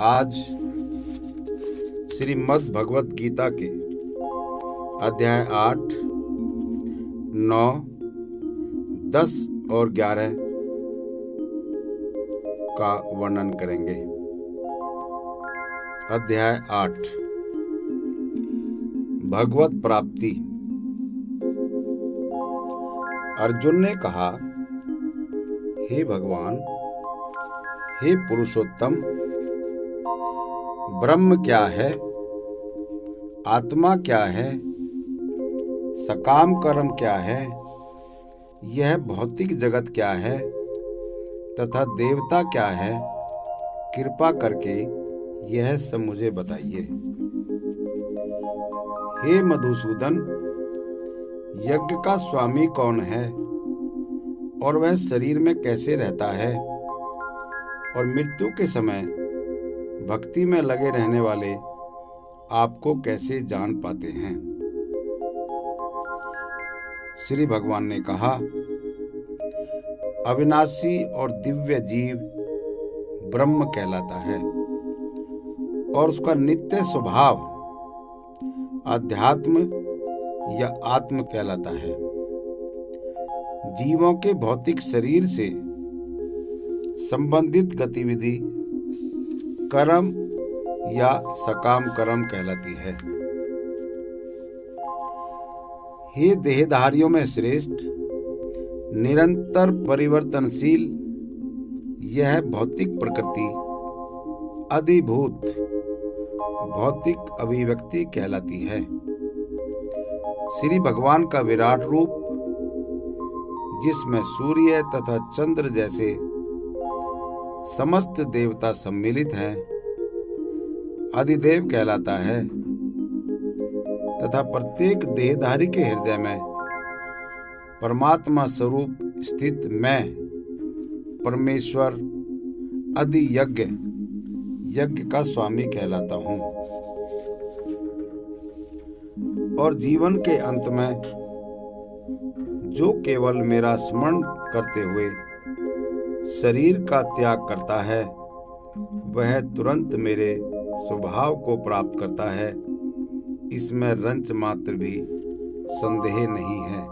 आज श्रीमद् भगवत गीता के अध्याय 8, 9, 10 और 11 का वर्णन करेंगे। अध्याय 8 भगवत प्राप्ति। अर्जुन ने कहा, हे भगवान, हे पुरुषोत्तम, ब्रह्म क्या है, आत्मा क्या है, सकाम कर्म क्या है, यह भौतिक जगत क्या है तथा देवता क्या है, कृपा करके यह सब मुझे बताइए। हे मधुसूदन, यज्ञ का स्वामी कौन है और वह शरीर में कैसे रहता है और मृत्यु के समय भक्ति में लगे रहने वाले आपको कैसे जान पाते हैं। श्री भगवान ने कहा, अविनाशी और दिव्य जीव ब्रह्म कहलाता है और उसका नित्य स्वभाव अध्यात्म या आत्म कहलाता है। जीवों के भौतिक शरीर से संबंधित गतिविधि कर्म या सकाम कर्म कहलाती है। हे देहधारियों में श्रेष्ठ, निरंतर परिवर्तनशील यह भौतिक प्रकृति अधिभूत भौतिक अभिव्यक्ति कहलाती है। श्री भगवान का विराट रूप, जिसमें सूर्य तथा चंद्र जैसे समस्त देवता सम्मिलित हैं, अधिदेव कहलाता है तथा प्रत्येक देहधारी के हृदय में परमात्मा स्वरूप स्थित मैं परमेश्वर अधियज्ञ यज्ञ का स्वामी कहलाता हूँ। और जीवन के अंत में जो केवल मेरा स्मरण करते हुए शरीर का त्याग करता है, वह तुरंत मेरे स्वभाव को प्राप्त करता है, इसमें रंच मात्र भी संदेह नहीं है।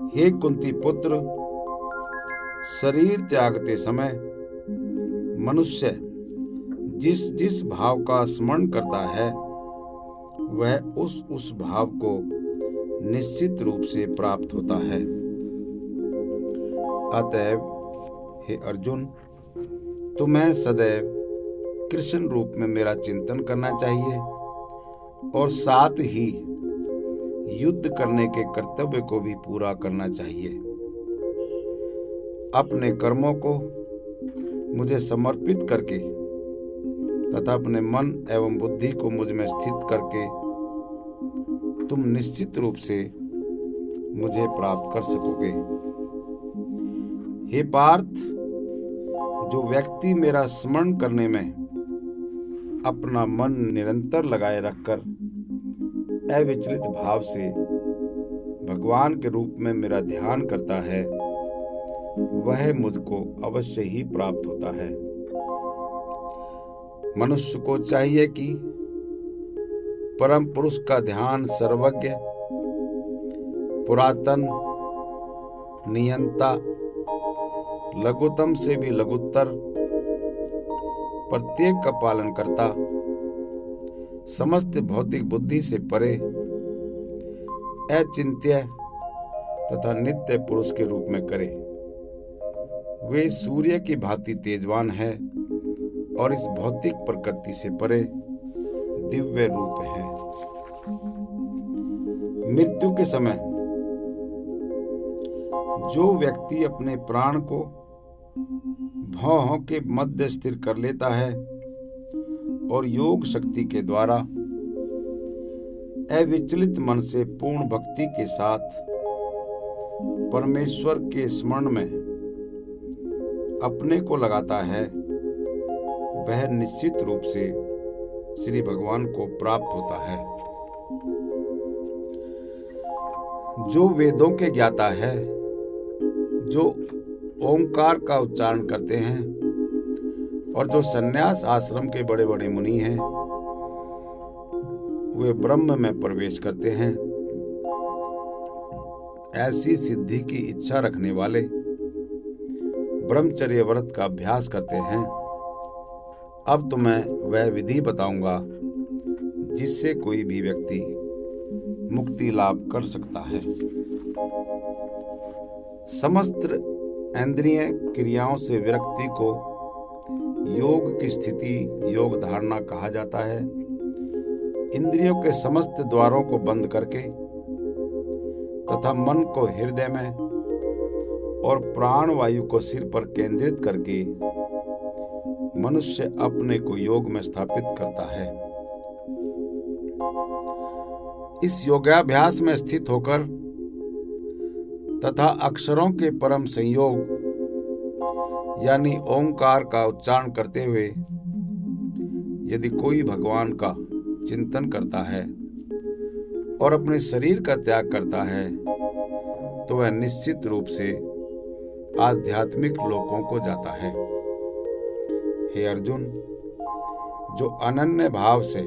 हे कुंती पुत्र, शरीर त्यागते समय मनुष्य जिस जिस भाव का स्मरण करता है, वह उस भाव को निश्चित रूप से प्राप्त होता है। अतएव हे अर्जुन, तुम्हें सदैव कृष्ण रूप में मेरा चिंतन करना चाहिए और साथ ही युद्ध करने के कर्तव्य को भी पूरा करना चाहिए। अपने कर्मों को मुझे समर्पित करके तथा अपने मन एवं बुद्धि को मुझ में स्थित करके तुम निश्चित रूप से मुझे प्राप्त कर सकोगे। हे पार्थ, जो व्यक्ति मेरा स्मरण करने में अपना मन निरंतर लगाए रखकर अविचलित भाव से भगवान के रूप में मेरा ध्यान करता है, वह मुझको अवश्य ही प्राप्त होता है। मनुष्य को चाहिए कि परम पुरुष का ध्यान सर्वज्ञ, पुरातन, नियंता, लघुतम से भी लघुत्तर, प्रत्येक का पालन करता, समस्त भौतिक बुद्धि से परे, अचिंत्य तथा नित्य पुरुष के रूप में करे। वे सूर्य की भांति तेजवान है और इस भौतिक प्रकृति से परे दिव्य रूप है। मृत्यु के समय जो व्यक्ति अपने प्राण को भौहों के मध्य स्थिर कर लेता है और योग शक्ति के द्वारा अविचलित मन से पूर्ण भक्ति के साथ परमेश्वर के स्मरण में अपने को लगाता है, वह निश्चित रूप से श्री भगवान को प्राप्त होता है। जो वेदों के ज्ञाता है, जो ओंकार का उच्चारण करते हैं और जो सन्यास आश्रम के बड़े बड़े मुनि हैं वे ब्रह्म में प्रवेश करते हैं। ऐसी सिद्धि की इच्छा रखने वाले ब्रह्मचर्य व्रत का अभ्यास करते हैं। अब तो मैं वह विधि बताऊंगा जिससे कोई भी व्यक्ति मुक्ति लाभ कर सकता है। समस्त इंद्रिय क्रियाओं से विरक्ति को योग की स्थिति योग धारणा कहा जाता है। इंद्रियों के समस्त द्वारों को बंद करके तथा मन को हृदय में और प्राण वायु को सिर पर केंद्रित करके मनुष्य अपने को योग में स्थापित करता है। इस योगाभ्यास में स्थित होकर तथा अक्षरों के परम संयोग यानी ओंकार का उच्चारण करते हुए यदि कोई भगवान का चिंतन करता है और अपने शरीर का त्याग करता है तो वह निश्चित रूप से आध्यात्मिक लोकों को जाता है। हे अर्जुन, जो अनन्य भाव से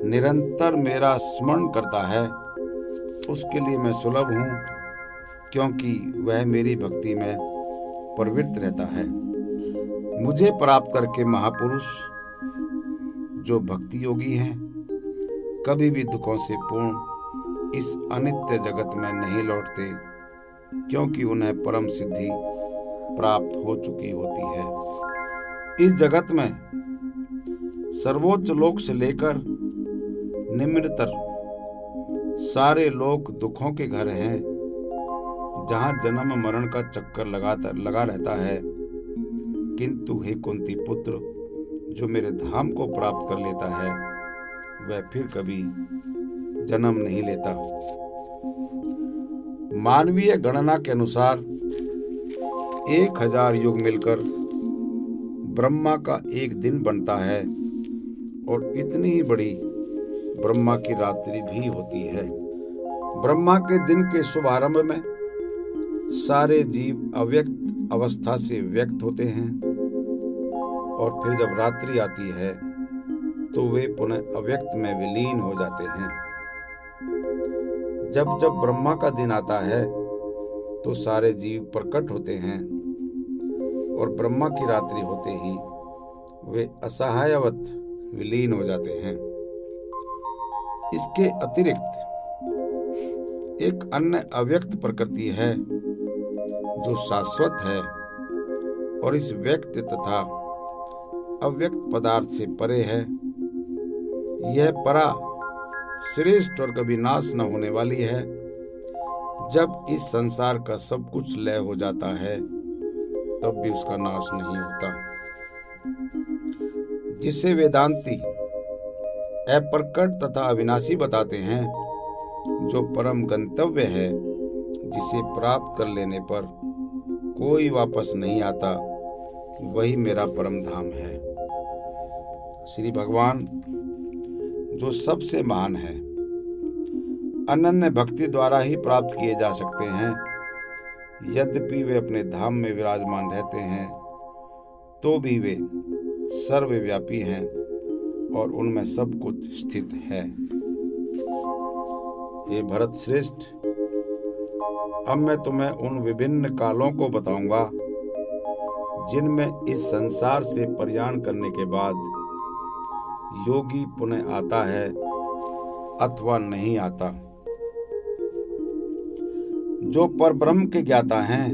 निरंतर मेरा स्मरण करता है उसके लिए मैं सुलभ हूँ, क्योंकि वह मेरी भक्ति में प्रवृत्त रहता है। मुझे प्राप्त करके महापुरुष जो भक्ति योगी हैं कभी भी दुखों से पूर्ण इस अनित्य जगत में नहीं लौटते, क्योंकि उन्हें परम सिद्धि प्राप्त हो चुकी होती है। इस जगत में सर्वोच्च लोक से लेकर निम्नतर सारे लोक दुखों के घर हैं, जहां जन्म मरण का चक्कर लगा रहता है। किंतु हे कुंती पुत्र, जो मेरे धाम को प्राप्त कर लेता है वह फिर कभी जन्म नहीं लेता। मानवीय गणना के अनुसार 1000 युग मिलकर ब्रह्मा का एक दिन बनता है और इतनी ही बड़ी ब्रह्मा की रात्रि भी होती है। ब्रह्मा के दिन के शुभारंभ में सारे जीव अव्यक्त अवस्था से व्यक्त होते हैं और फिर जब रात्रि आती है तो वे पुनः अव्यक्त में विलीन हो जाते हैं। जब जब ब्रह्मा का दिन आता है तो सारे जीव प्रकट होते हैं और ब्रह्मा की रात्रि होते ही वे असहायवत विलीन हो जाते हैं। इसके अतिरिक्त एक अन्य अव्यक्त प्रकृति है जो शाश्वत है और इस व्यक्त तथा अव्यक्त पदार्थ से परे है। यह परा श्रेष्ठ और कभी नाश न होने वाली है। जब इस संसार का सब कुछ लय हो जाता है तब भी उसका नाश नहीं होता, जिसे वेदांती अप्रकट तथा अविनाशी बताते हैं। जो परम गंतव्य है, जिसे प्राप्त कर लेने पर कोई वापस नहीं आता, वही मेरा परम धाम है। श्री भगवान जो सबसे महान है, अनन्य भक्ति द्वारा ही प्राप्त किए जा सकते हैं। यद्यपि वे अपने धाम में विराजमान रहते हैं तो भी वे सर्वव्यापी हैं और उनमें सब कुछ स्थित है। ये भरत श्रेष्ठ, अब मैं तुम्हें उन विभिन्न कालों को बताऊंगा जिनमें इस संसार से प्रयाण करने के बाद योगी पुनः आता है अथवा नहीं आता। जो परब्रह्म के ज्ञाता हैं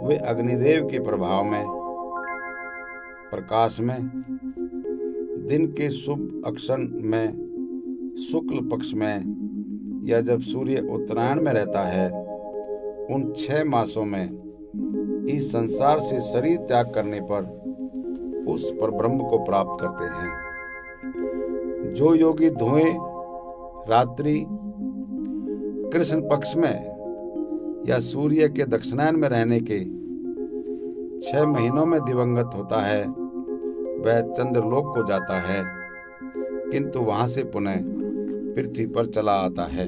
वे अग्निदेव के प्रभाव में प्रकाश में दिन के शुभ अक्षण में शुक्ल पक्ष में या जब सूर्य उत्तरायण में रहता है उन 6 मासों में इस संसार से शरीर त्याग करने पर उस परब्रह्म को प्राप्त करते हैं। जो योगी धुएं रात्रि कृष्ण पक्ष में या सूर्य के दक्षिणायन में रहने के 6 महीनों में दिवंगत होता है वह चंद्रलोक को जाता है, किंतु वहां से पुनः पृथ्वी पर चला आता है।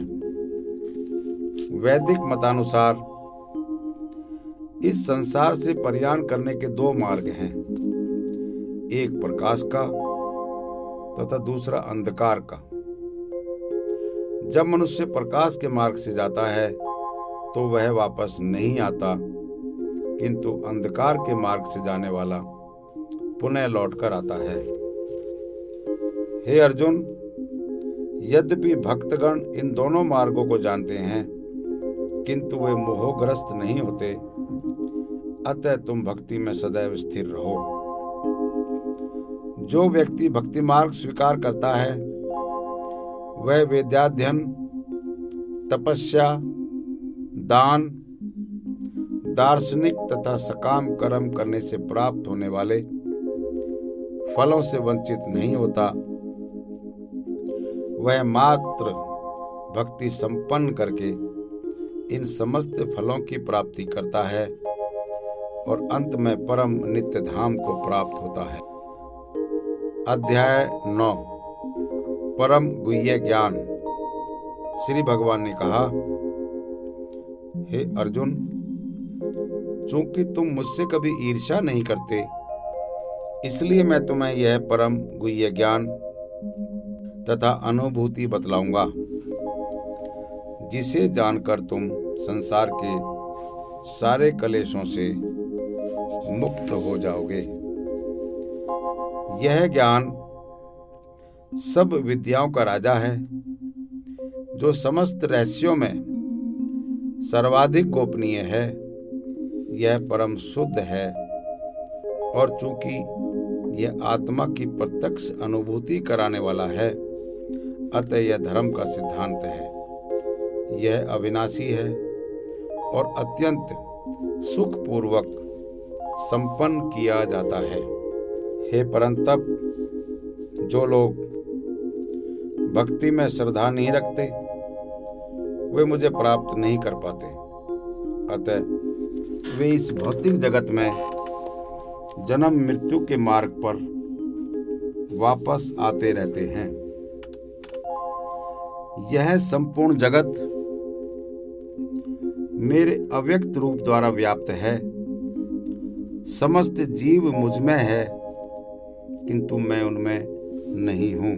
वैदिक मतानुसार इस संसार से प्रयाण करने के 2 मार्ग हैं। एक प्रकाश का तथा दूसरा अंधकार का। जब मनुष्य प्रकाश के मार्ग से जाता है तो वह वापस नहीं आता, किंतु अंधकार के मार्ग से जाने वाला पुनः लौटकर आता है। हे अर्जुन, यद्यपि भक्तगण इन दोनों मार्गों को जानते हैं, किंतु वे मोहग्रस्त नहीं होते, अतः तुम भक्ति में सदैव स्थिर रहो। जो व्यक्ति भक्ति मार्ग स्वीकार करता है वह वेदाध्ययन, तपस्या, दान, दार्शनिक तथा सकाम कर्म करने से प्राप्त होने वाले फलों से वंचित नहीं होता। वह मात्र भक्ति संपन्न करके इन समस्त फलों की प्राप्ति करता है और अंत में परम नित्य धाम को प्राप्त होता है। अध्याय 9 परम गुह्य ज्ञान। श्री भगवान ने कहा, हे अर्जुन, चूंकि तुम मुझसे कभी ईर्ष्या नहीं करते, इसलिए मैं तुम्हें यह परम गुह्य ज्ञान तथा अनुभूति बतलाऊंगा, जिसे जानकर तुम संसार के सारे कलेशों से मुक्त हो जाओगे। यह ज्ञान सब विद्याओं का राजा है, जो समस्त रहस्यों में सर्वाधिक गोपनीय है। यह परम शुद्ध है और चूंकि यह आत्मा की प्रत्यक्ष अनुभूति कराने वाला है, अतः यह धर्म का सिद्धांत है। यह अविनाशी है और अत्यंत सुखपूर्वक संपन्न किया जाता है। हे परंतप, जो लोग भक्ति में श्रद्धा नहीं रखते वे मुझे प्राप्त नहीं कर पाते, अतः वे इस भौतिक जगत में जन्म मृत्यु के मार्ग पर वापस आते रहते हैं। यह संपूर्ण जगत मेरे अव्यक्त रूप द्वारा व्याप्त है। समस्त जीव मुझ में है, किंतु मैं उनमें नहीं हूं।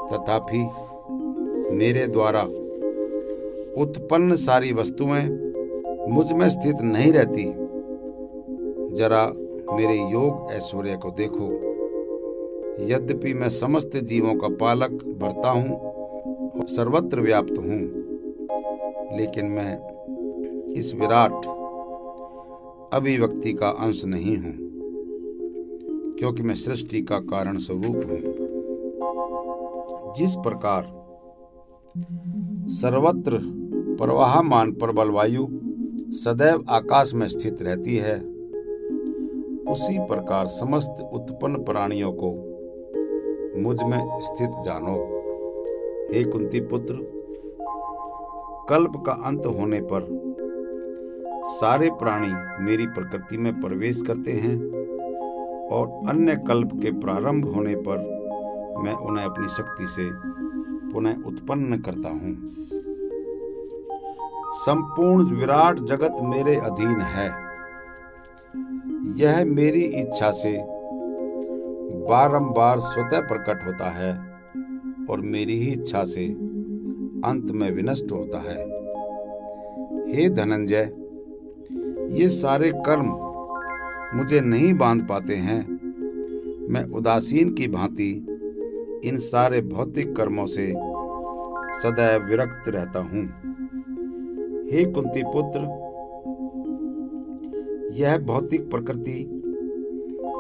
तथापि मेरे द्वारा उत्पन्न सारी वस्तुएं मुझ में स्थित नहीं रहती। जरा मेरे योग ऐश्वर्य को देखो। यद्यपि मैं समस्त जीवों का पालक भरता हूं और सर्वत्र व्याप्त हूं, लेकिन मैं इस विराट अभिव्यक्ति का अंश नहीं हूं, क्योंकि मैं सृष्टि का कारण स्वरूप हूं। जिस प्रकार सर्वत्र प्रवाहमान प्रबल वायु सदैव आकाश में स्थित रहती है, उसी प्रकार समस्त उत्पन्न प्राणियों को मुझ में स्थित जानो। हे कुंती पुत्र, कल्प का अंत होने पर सारे प्राणी मेरी प्रकृति में प्रवेश करते हैं और अन्य कल्प के प्रारंभ होने पर मैं उन्हें अपनी शक्ति से पुनः उत्पन्न करता हूँ। संपूर्ण विराट जगत मेरे अधीन है। यह मेरी इच्छा से बारंबार स्वतः प्रकट होता है और मेरी ही इच्छा से अंत में विनष्ट होता है। हे धनंजय, ये सारे कर्म मुझे नहीं बांध पाते हैं। मैं उदासीन की भांति इन सारे भौतिक कर्मों से सदैव विरक्त रहता हूँ। हे कुंती पुत्र, यह भौतिक प्रकृति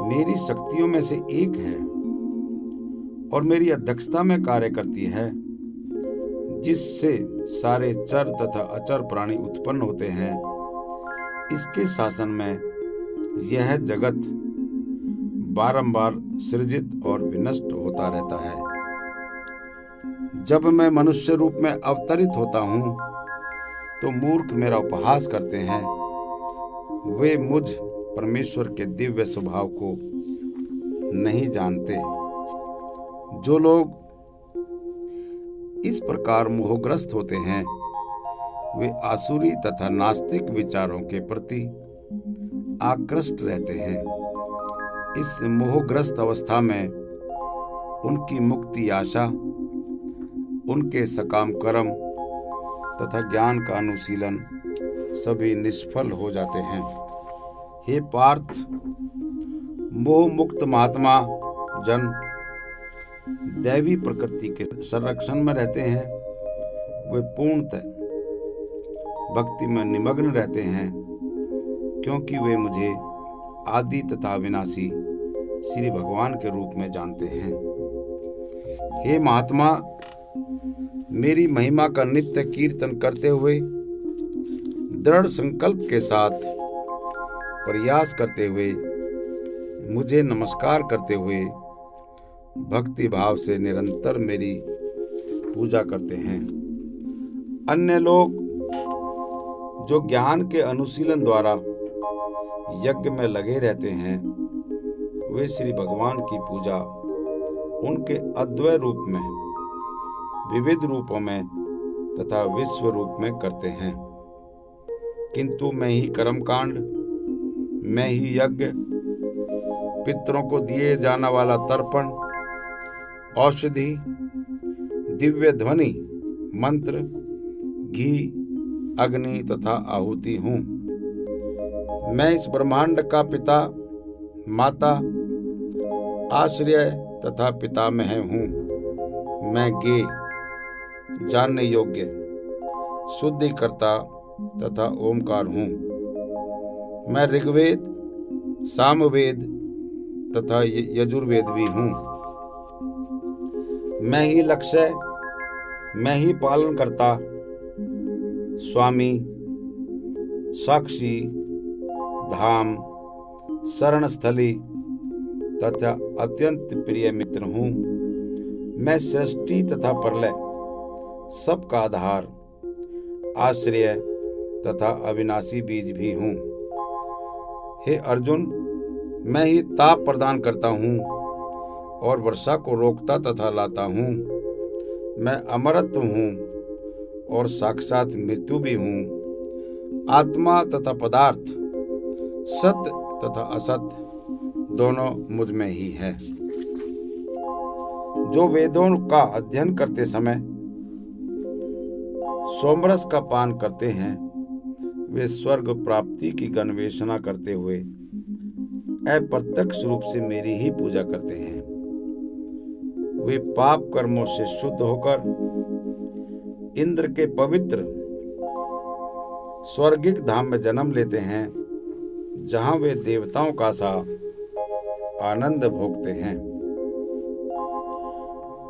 मेरी शक्तियों में से एक है और मेरी अध्यक्षता में कार्य करती है, जिससे सारे चर तथा अचर प्राणी उत्पन्न होते हैं। इसके शासन में यह जगत बारंबार सृजित और विनष्ट होता रहता है। जब मैं मनुष्य रूप में अवतरित होता हूँ तो मूर्ख मेरा उपहास करते हैं। वे मुझ परमेश्वर के दिव्य स्वभाव को नहीं जानते। जो लोग इस प्रकार मोहग्रस्त होते हैं वे आसुरी तथा नास्तिक विचारों के प्रति आकृष्ट रहते हैं। इस मोहग्रस्त अवस्था में उनकी मुक्ति आशा, उनके सकाम कर्म तथा ज्ञान का अनुशीलन सभी निष्फल हो जाते हैं। हे पार्थ, मोह मुक्त महात्मा जन दैवी प्रकृति के संरक्षण में रहते हैं। वे पूर्णतः भक्ति में निमग्न रहते हैं, क्योंकि वे मुझे आदि तथा विनाशी श्री भगवान के रूप में जानते हैं। हे महात्मा, मेरी महिमा का नित्य कीर्तन करते हुए, दृढ़ संकल्प के साथ प्रयास करते हुए, मुझे नमस्कार करते हुए भक्ति भाव से निरंतर मेरी पूजा करते हैं। अन्य लोग जो ज्ञान के अनुशीलन द्वारा यज्ञ में लगे रहते हैं, वे श्री भगवान की पूजा उनके अद्वय रूप में, विविध रूपों में तथा विश्व रूप में करते हैं। किंतु मैं ही कर्मकांड, मैं ही यज्ञ, पितरों को दिए जाने वाला तर्पण, औषधि, दिव्य ध्वनि, मंत्र, घी, अग्नि तथा आहुति हूँ। मैं इस ब्रह्मांड का पिता, माता, आश्रय तथा पितामह हूँ। मैं ज्ञेय, जानने योग्य, शुद्धिकर्ता तथा ओमकार हूँ। मैं ऋग्वेद, सामवेद तथा यजुर्वेद भी हूँ। मैं ही लक्ष्य, मैं ही पालन करता, स्वामी, साक्षी, धाम, शरणस्थली तथा अत्यंत प्रिय मित्र हूँ। मैं सृष्टि तथा प्रलय, सबका आधार, आश्रय तथा अविनाशी बीज भी हूँ। हे अर्जुन, मैं ही ताप प्रदान करता हूँ और वर्षा को रोकता तथा लाता हूँ। मैं अमरत्व हूँ और साक्षात मृत्यु भी हूँ। आत्मा तथा पदार्थ, सत्य तथा असत्य दोनों मुझ में ही है। जो वेदों का अध्ययन करते समय सोमरस का पान करते हैं, वे स्वर्ग प्राप्ति की अन्वेषणा करते हुए अप्रत्यक्ष रूप से मेरी ही पूजा करते हैं। वे पाप कर्मों से शुद्ध होकर इंद्र के पवित्र स्वर्गिक धाम में जन्म लेते हैं, जहां वे देवताओं का सा आनंद भोगते हैं।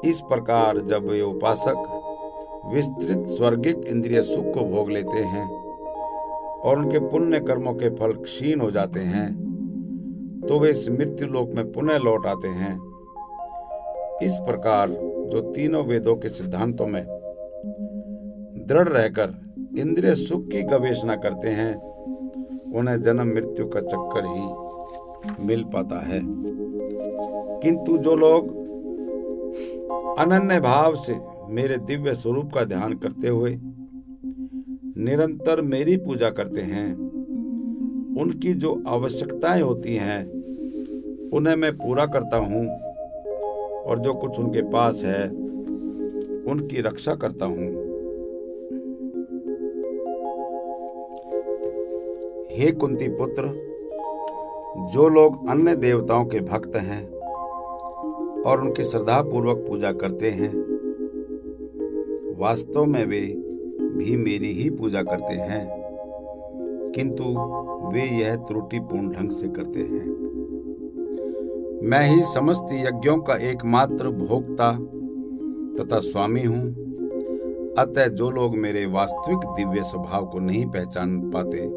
इस प्रकार जब वे उपासक विस्तृत स्वर्गिक इंद्रिय सुख को भोग लेते हैं और उनके पुण्य कर्मों के फल क्षीण हो जाते हैं, तो वे इस मृत्यु लोक में पुनः लौट आते हैं। इस प्रकार जो तीनों वेदों के सिद्धांतों में दृढ़ रहकर इंद्रिय सुख की गवेषणा करते हैं, उन्हें जन्म मृत्यु का चक्कर ही मिल पाता है। किंतु जो लोग अनन्य भाव से मेरे दिव्य स्वरूप का ध्यान करते हुए निरंतर मेरी पूजा करते हैं, उनकी जो आवश्यकताएं होती हैं उन्हें मैं पूरा करता हूँ और जो कुछ उनके पास है उनकी रक्षा करता हूँ। हे कुंती पुत्र, जो लोग अन्य देवताओं के भक्त हैं और उनकी श्रद्धा पूर्वक पूजा करते हैं, वास्तव में वे भी मेरी ही पूजा करते हैं, किंतु वे यह त्रुटिपूर्ण ढंग से करते हैं। मैं ही समस्त यज्ञों का एकमात्र भोक्ता तथा स्वामी हूँ। अतः जो लोग मेरे वास्तविक दिव्य स्वभाव को नहीं पहचान पाते,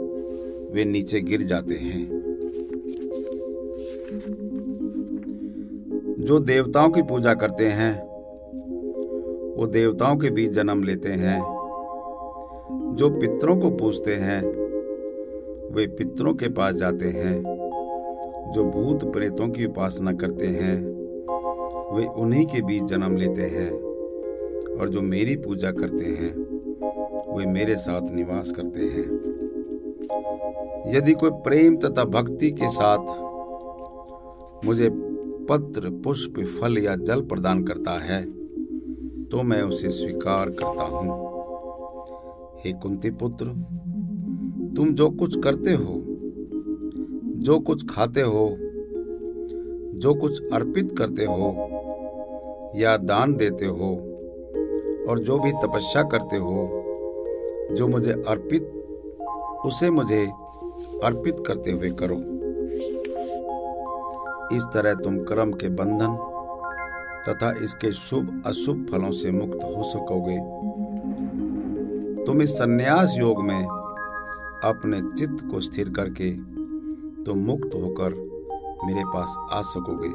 वे नीचे गिर जाते हैं। जो देवताओं की पूजा करते हैं, वो देवताओं के बीच जन्म लेते हैं। जो पितरों को पूजते हैं, वे पितरों के पास जाते हैं। जो भूत प्रेतों की उपासना करते हैं, वे उन्हीं के बीच जन्म लेते हैं। और जो मेरी पूजा करते हैं, वे मेरे साथ निवास करते हैं। यदि कोई प्रेम तथा भक्ति के साथ मुझे पत्र, पुष्प, फल या जल प्रदान करता है तो मैं उसे स्वीकार करता हूँ। हे कुंती पुत्र, तुम जो कुछ करते हो, जो कुछ खाते हो, जो कुछ अर्पित करते हो या दान देते हो और जो भी तपस्या करते हो, जो मुझे अर्पित, उसे मुझे अर्पित करते हुए करो। इस तरह तुम कर्म के बंधन तथा इसके शुभ अशुभ फलों से मुक्त हो सकोगे। तुम इस संन्यास योग में अपने चित्त को स्थिर करके तुम मुक्त होकर मेरे पास आ सकोगे।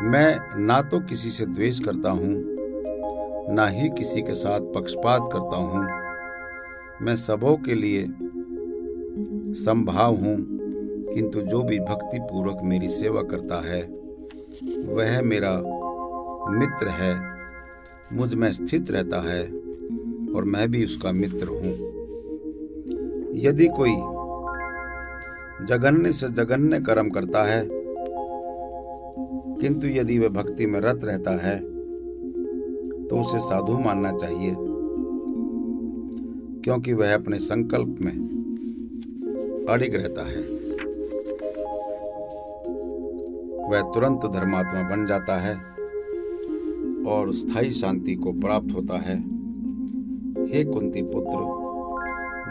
मैं ना तो किसी से द्वेष करता हूँ, ना ही किसी के साथ पक्षपात करता हूँ। मैं सबों के लिए समभाव हूँ, किंतु जो भी भक्ति पूर्वक मेरी सेवा करता है वह मेरा मित्र है, मुझ में स्थित रहता है और मैं भी उसका मित्र हूँ। यदि कोई जघन्य से जघन्य कर्म करता है, किंतु यदि वह भक्ति में रत रहता है तो उसे साधु मानना चाहिए, क्योंकि वह अपने संकल्प में अडिग रहता है। वह तुरंत धर्मात्मा बन जाता है और स्थायी शांति को प्राप्त होता है। हे कुंती पुत्र,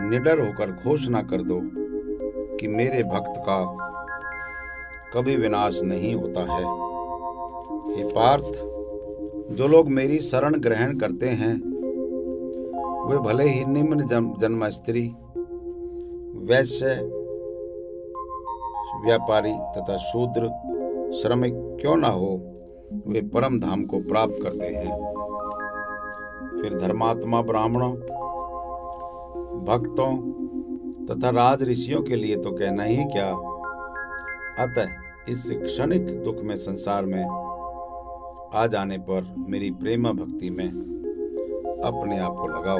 निडर होकर घोषणा कर दो कि मेरे भक्त का कभी विनाश नहीं होता है। हे पार्थ, जो लोग मेरी शरण ग्रहण करते हैं वे भले ही निम्न जन्म स्त्री, वैश्य, व्यापारी तथा शूद्र, श्रमिक क्यों ना हो, वे परम धाम को प्राप्त करते हैं। फिर धर्मात्मा ब्राह्मणों, भक्तों तथा राज ऋषियों के लिए तो कहना ही क्या। अतः इस क्षणिक दुख में संसार में आ जाने पर मेरी प्रेम भक्ति में अपने आप को लगाओ।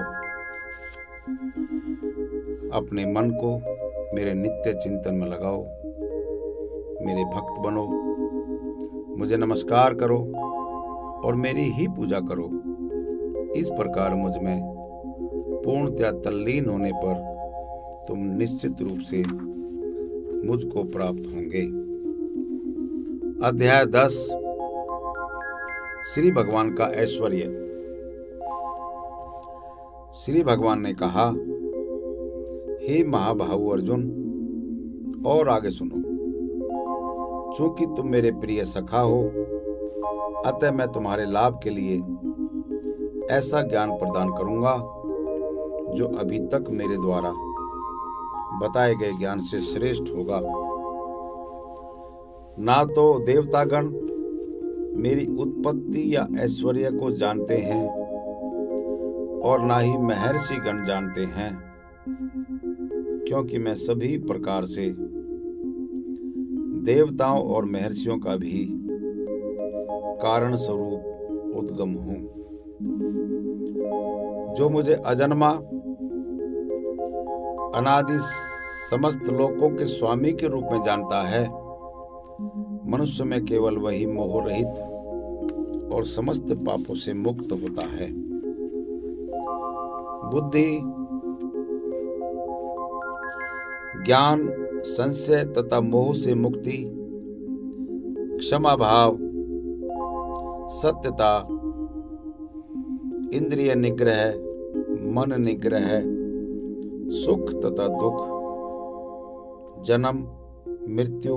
अपने मन को मेरे नित्य चिंतन में लगाओ, मेरे भक्त बनो, मुझे नमस्कार करो और मेरी ही पूजा करो। इस प्रकार मुझ में पूर्णतया तल्लीन होने पर तुम निश्चित रूप से मुझको प्राप्त होंगे। अध्याय 10 श्री भगवान का ऐश्वर्य। श्री भगवान ने कहा, हे महाबाहु अर्जुन, और आगे सुनो। चूंकि तुम मेरे प्रिय सखा हो, अतः मैं तुम्हारे लाभ के लिए ऐसा ज्ञान प्रदान करूंगा जो अभी तक मेरे द्वारा बताए गए ज्ञान से श्रेष्ठ होगा। ना तो देवतागण मेरी उत्पत्ति या ऐश्वर्य को जानते हैं और ना ही महर्षि गण जानते हैं, क्योंकि मैं सभी प्रकार से देवताओं और महर्षियों का भी कारण स्वरूप उद्गम हूं। जो मुझे अजन्मा, अनादि समस्त लोकों के स्वामी के रूप में जानता है, मनुष्य में केवल वही मोह रहित और समस्त पापों से मुक्त होता है। बुद्धि, ज्ञान, संशय तथा मोह से मुक्ति, क्षमा भाव, सत्यता, इंद्रिय निग्रह, मन निग्रह, सुख तथा दुख, जन्म, मृत्यु,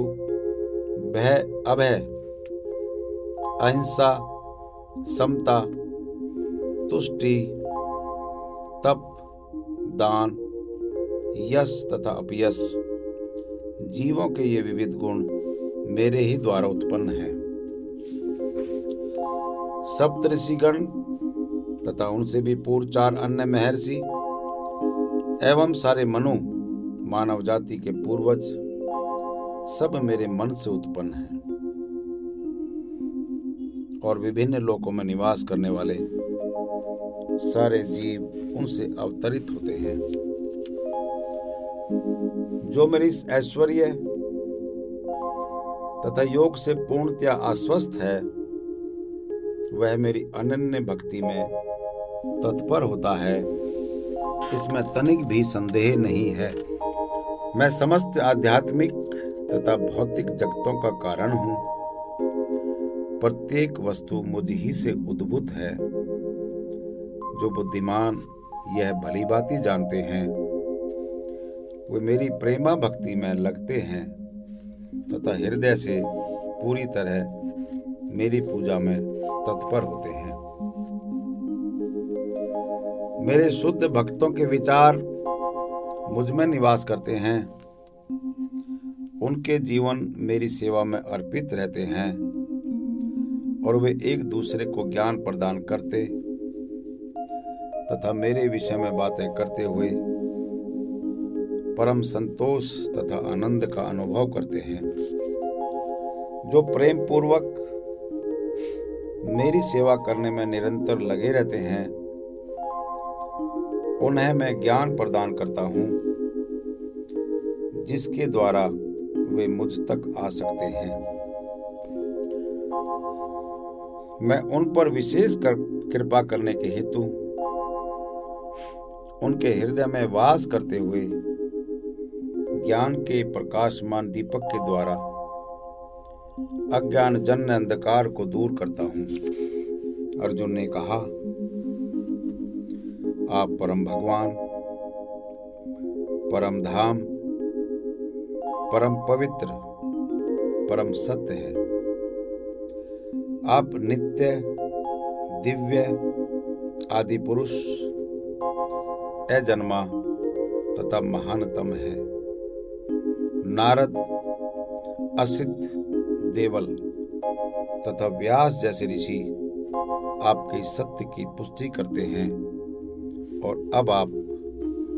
भय, अभय, अहिंसा, समता, तुष्टि, तप, दान, यश तथा अपयश, जीवों के ये विविध गुण मेरे ही द्वारा उत्पन्न हैं। सप्तऋषिगण तथा उनसे भी पूर्व 4 अन्य महर्षि एवं सारे मनु, मानव जाति के पूर्वज, सब मेरे मन से उत्पन्न हैं और विभिन्न लोकों में निवास करने वाले सारे जीव उनसे अवतरित होते हैं। जो मेरी ऐश्वर्य तथा योग से पूर्णतया आश्वस्त है, वह मेरी अनन्य भक्ति में तत्पर होता है, इसमें तनिक भी संदेह नहीं है। मैं समस्त आध्यात्मिक तथा भौतिक जगतों का कारण हूँ। प्रत्येक वस्तु मुझ ही से उद्भूत है। जो बुद्धिमान यह भली भांति जानते हैं, वे मेरी प्रेमा भक्ति में लगते हैं तथा हृदय से पूरी तरह मेरी पूजा में तत्पर होते हैं। मेरे शुद्ध भक्तों के विचार मुझ में निवास करते हैं। उनके जीवन मेरी सेवा में अर्पित रहते हैं और वे एक दूसरे को ज्ञान प्रदान करते तथा मेरे विषय में बातें करते हुए परम संतोष तथा आनंद का अनुभव करते हैं। जो प्रेम पूर्वक मेरी सेवा करने में निरंतर लगे रहते हैं, उन्हें मैं ज्ञान प्रदान करता हूँ, जिसके द्वारा वे मुझ तक आ सकते हैं। मैं उन पर विशेष कृपा करने के हेतु उनके हृदय में वास करते हुए ज्ञान के प्रकाशमान दीपक के द्वारा अज्ञान जन्य अंधकार को दूर करता हूँ। अर्जुन ने कहा, आप परम भगवान, परम धाम, परम पवित्र, परम सत्य है। आप नित्य, दिव्य, आदि पुरुष, अजन्मा तथा महानतम है। नारद, असित, देवल तथा व्यास जैसे ऋषि आपके सत्य की पुष्टि करते हैं और अब आप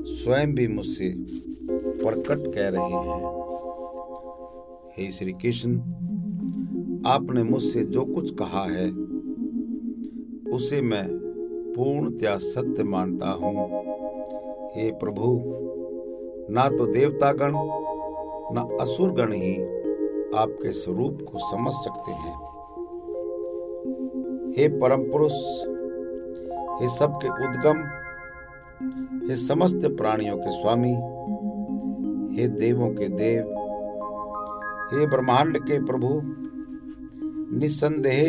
स्वयं भी मुझसे प्रकट कह रहे हैं। हे श्री कृष्ण, आपने मुझसे जो कुछ कहा है उसे मैं पूर्णतया सत्य मानता हूँ। हे प्रभु, ना तो देवतागण ना असुरगण ही आपके स्वरूप को समझ सकते हैं। हे परम पुरुष, हे सबके उद्गम, हे समस्त प्राणियों के स्वामी, हे देवों के देव, हे ब्रह्मांड के प्रभु, निस्संदेह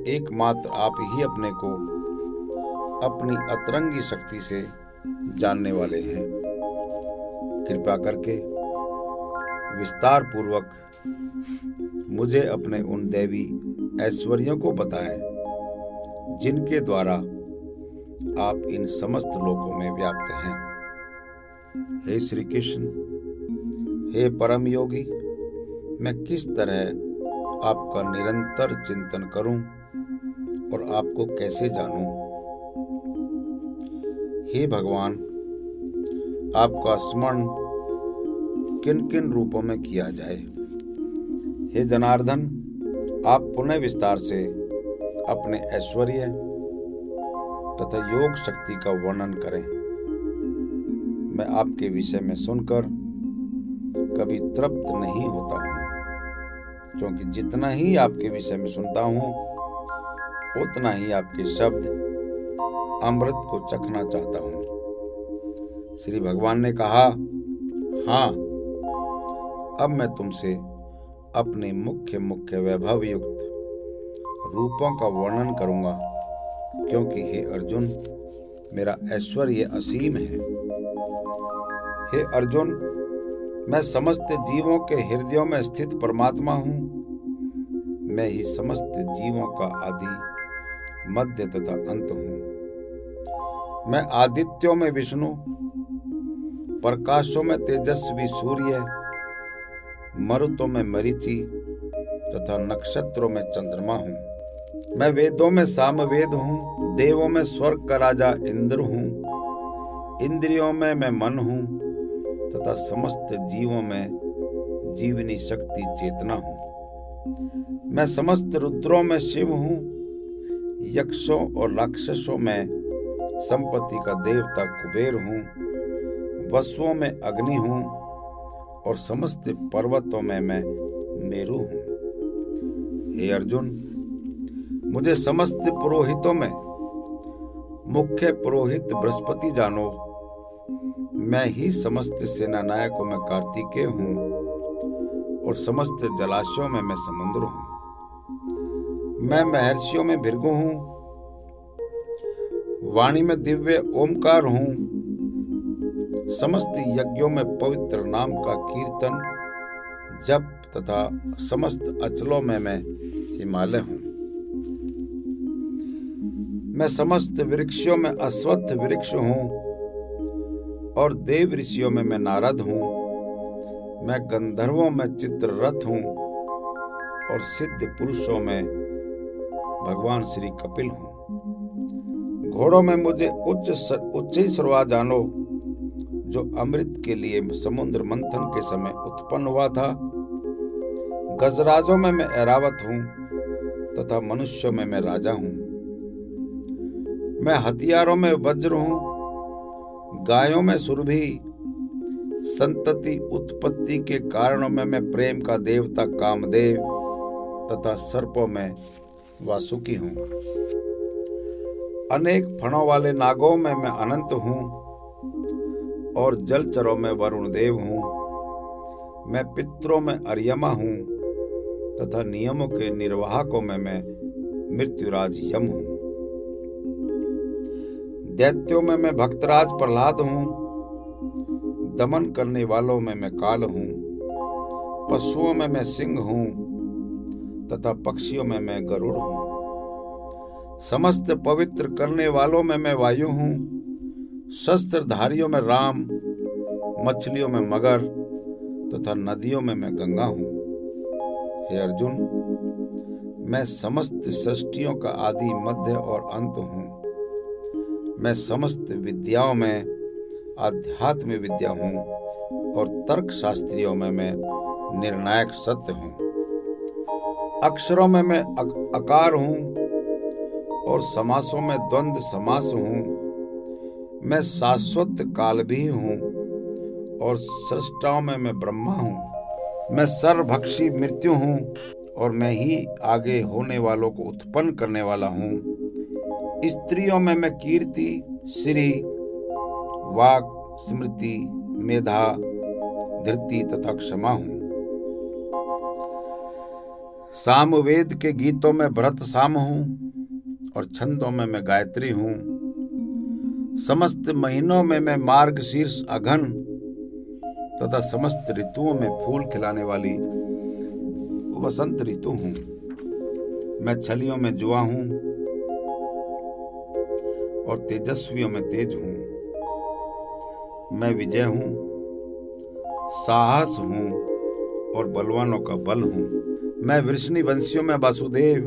एकमात्र आप ही अपने को अपनी अतरंगी शक्ति से जानने वाले हैं। कृपा करके विस्तार पूर्वक मुझे अपने उन दैवी ऐश्वर्यों को बताएं, जिनके द्वारा आप इन समस्त लोकों में व्याप्त हैं। हे श्री कृष्ण, हे परम योगी, मैं किस तरह आपका निरंतर चिंतन करूं और आपको कैसे जानूं? हे भगवान, आपका स्मरण किन किन रूपों में किया जाए? हे जनार्दन, आप पुनः विस्तार से अपने ऐश्वर्य तथा योग शक्ति का वर्णन करें। मैं आपके विषय में सुनकर कभी तृप्त नहीं होता हूँ, क्योंकि जितना ही आपके विषय में सुनता हूँ, उतना ही आपके शब्द अमृत को चखना चाहता हूँ। श्री भगवान ने कहा, हाँ, अब मैं तुमसे अपने मुख्य वैभव युक्त रूपों का वर्णन करूंगा, क्योंकि हे अर्जुन, मेरा ऐश्वर्य असीम है। हे अर्जुन, मैं समस्त जीवों के हृदयों में स्थित परमात्मा हूँ। मैं ही समस्त जीवों का आदि, मध्य तथा अंत हूँ। मैं आदित्यों में विष्णु, प्रकाशों में तेजस्वी सूर्य, मरुतों में मरीचि तथा नक्षत्रों में चंद्रमा हूँ। मैं वेदों में सामवेद हूँ, देवों में स्वर्ग का राजा इंद्र हूँ, इंद्रियों में मैं मन हूँ तथा समस्त जीवों में जीवनी शक्ति चेतना हूँ। मैं समस्त रुद्रों में शिव हूँ, यक्षों और राक्षसों में संपत्ति का देवता कुबेर हूँ, वसुओं में अग्नि हूँ और समस्त पर्वतों में मैं मेरु हूँ। हे अर्जुन, मुझे समस्त पुरोहितों में मुख्य पुरोहित बृहस्पति जानो। मैं ही समस्त सेना नायकों में कार्तिकेय हूँ और समस्त जलाशयों में मैं समुद्र हूँ। मैं महर्षियों में भृगु हूँ, वाणी में दिव्य ओमकार हूँ, समस्त यज्ञों में पवित्र नाम का कीर्तन जप तथा समस्त अचलों में मैं हिमालय हूँ। मैं समस्त वृक्षों में अश्वत्थ वृक्ष हूँ और देव ऋषियों में मैं नारद हूँ। मैं गंधर्वों में चित्ररथ हूँ और सिद्ध पुरुषों में भगवान श्री कपिल हूँ। घोड़ों में मुझे उच्च सर्वा जानो, जो अमृत के लिए समुद्र मंथन के समय उत्पन्न हुआ था। गजराजों में मैं ऐरावत हूँ तथा मनुष्यों में मैं राजा हूँ। मैं हथियारों में वज्र हूँ, गायों में सुरभि, संतति उत्पत्ति के कारणों में मैं प्रेम का देवता कामदेव तथा सर्पों में वासुकी हूँ। अनेक फणों वाले नागों में मैं अनंत हूँ और जलचरों में वरुण देव हूँ। मैं पितरों में अर्यमा हूँ तथा नियमों के निर्वाहकों में मैं मृत्युराज यम हूँ। दैत्यों में मैं भक्तराज प्रहलाद हूँ, दमन करने वालों में मैं काल हूँ। पशुओं में मैं सिंह हूँ तथा पक्षियों में मैं गरुड़ हूँ। समस्त पवित्र करने वालों में मैं वायु हूँ, शस्त्रधारियों में राम, मछलियों में मगर तथा नदियों में मैं गंगा हूँ। हे अर्जुन, मैं समस्त सृष्टियों का आदि मध्य और अंत हूँ। मैं समस्त विद्याओं में आध्यात्म विद्या हूँ और तर्क शास्त्रियों में मैं निर्णायक सत्य हूँ। अक्षरों में मैं अकार हूँ और समासों में द्वंद्व समास हूँ। मैं शाश्वत काल भी हूँ और सृष्टाओं में मैं ब्रह्मा हूँ। मैं सर्वभक्षी मृत्यु हूँ और मैं ही आगे होने वालों को उत्पन्न करने वाला हूँ। स्त्रियों में मैं कीर्ति, श्री, वाक, स्मृति, मेधा, धृति तथा क्षमा हूँ। सामवेद के गीतों में भरत साम हूँ और छंदों में मैं गायत्री हूँ। समस्त महीनों में मैं मार्गशीर्ष अघन तथा समस्त ऋतुओं में फूल खिलाने वाली वसंत ऋतु हूँ। मैं छलियों में जुआ हूँ और तेजस्वियों में तेज हूँ। मैं विजय हूँ, साहस हूँ और बलवानों का बल हूँ। मैं वृष्णि वंशियों में वासुदेव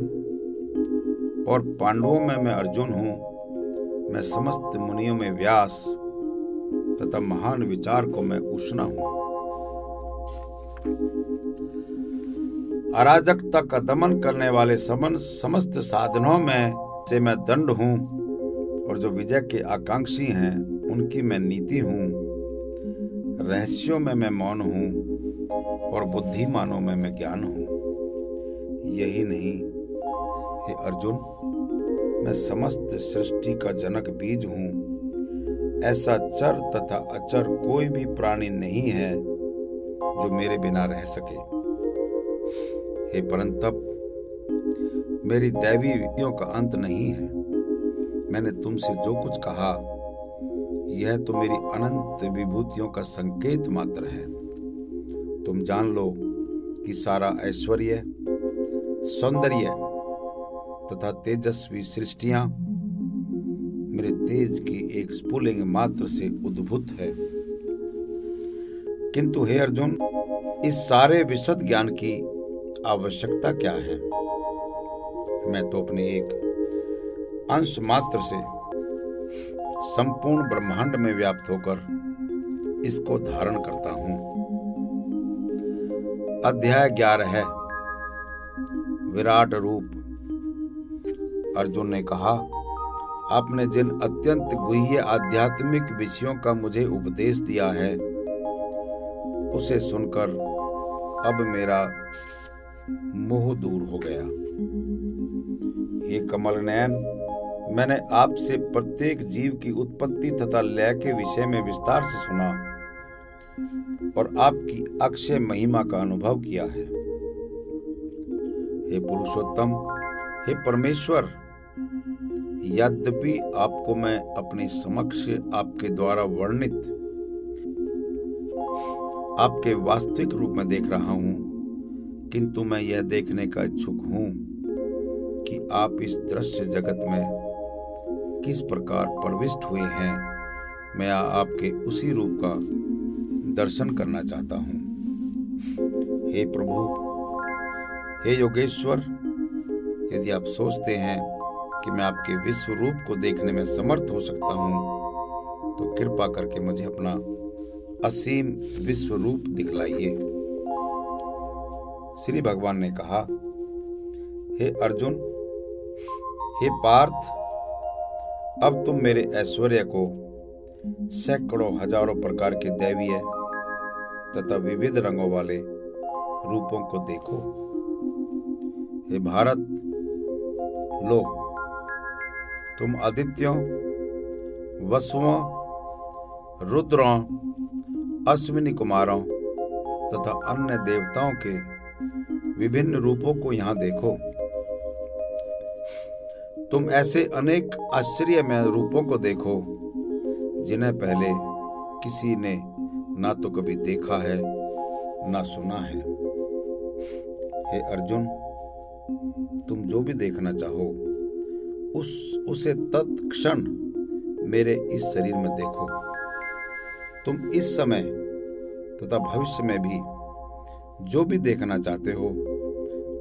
और पांडवों में मैं अर्जुन हूँ। मैं समस्त मुनियों में व्यास तथा महान विचारकों में उष्णा हूँ। अराजकता का दमन करने वाले समस्त साधनों में से मैं दंड हूँ और जो विजय के आकांक्षी हैं उनकी मैं नीति हूँ। रहस्यों में मैं मौन हूँ और बुद्धिमानों में मैं ज्ञान हूँ। यही नहीं, हे अर्जुन, मैं समस्त सृष्टि का जनक बीज हूँ। ऐसा चर तथा अचर कोई भी प्राणी नहीं है जो मेरे बिना रह सके। हे परंतप, मेरी दैवी विधियों का अंत नहीं है। मैंने तुमसे जो कुछ कहा यह तो मेरी अनंत विभूतियों का संकेत मात्र है। तुम जान लो कि सारा ऐश्वर्य, सौंदर्य तथा तेजस्वी सृष्टियां मेरे तेज की एक स्फुलिंग मात्र से उद्भूत है। किंतु हे अर्जुन, इस सारे विशद ज्ञान की आवश्यकता क्या है? मैं तो अपने एक अंश मात्र से संपूर्ण ब्रह्मांड में व्याप्त होकर इसको धारण करता हूं। अध्याय 11 है विराट रूप। अर्जुन ने कहा, आपने जिन अत्यंत गुह्य आध्यात्मिक विषयों का मुझे उपदेश दिया है उसे सुनकर अब मेरा मोह दूर हो गया। हे कमल नयन, मैंने आपसे प्रत्येक जीव की उत्पत्ति तथा लय के विषय में विस्तार से सुना और आपकी अक्षय महिमा का अनुभव किया है। हे पुरुषोत्तम, हे परमेश्वर, यद्यपि आपको मैं अपने समक्ष आपके द्वारा वर्णित आपके वास्तविक रूप में देख रहा हूं, किंतु मैं यह देखने का इच्छुक हूं कि आप इस दृश्य जगत में किस प्रकार प्रविष्ट हुए हैं। मैं आपके उसी रूप का दर्शन करना चाहता हूं। हे प्रभु, हे योगेश्वर, यदि आप सोचते हैं कि मैं आपके विश्व रूप को देखने में समर्थ हो सकता हूं, तो कृपा करके मुझे अपना असीम विश्व रूप दिखलाइए। श्री भगवान ने कहा, हे अर्जुन, हे पार्थ, अब तुम मेरे ऐश्वर्य को सैकड़ों हजारों प्रकार के दैवीय तथा विविध रंगों वाले रूपों को देखो। हे भारत, लो, तुम आदित्यों, वसुओं, रुद्रों, अश्विनी कुमारों तथा अन्य देवताओं के विभिन्न रूपों को यहाँ देखो। तुम ऐसे अनेक आश्चर्यमय रूपों को देखो जिन्हें पहले किसी ने ना तो कभी देखा है ना सुना है। हे अर्जुन, तुम जो भी देखना चाहो उसे तत्क्षण मेरे इस शरीर में देखो। तुम इस समय तथा भविष्य में भी जो भी देखना चाहते हो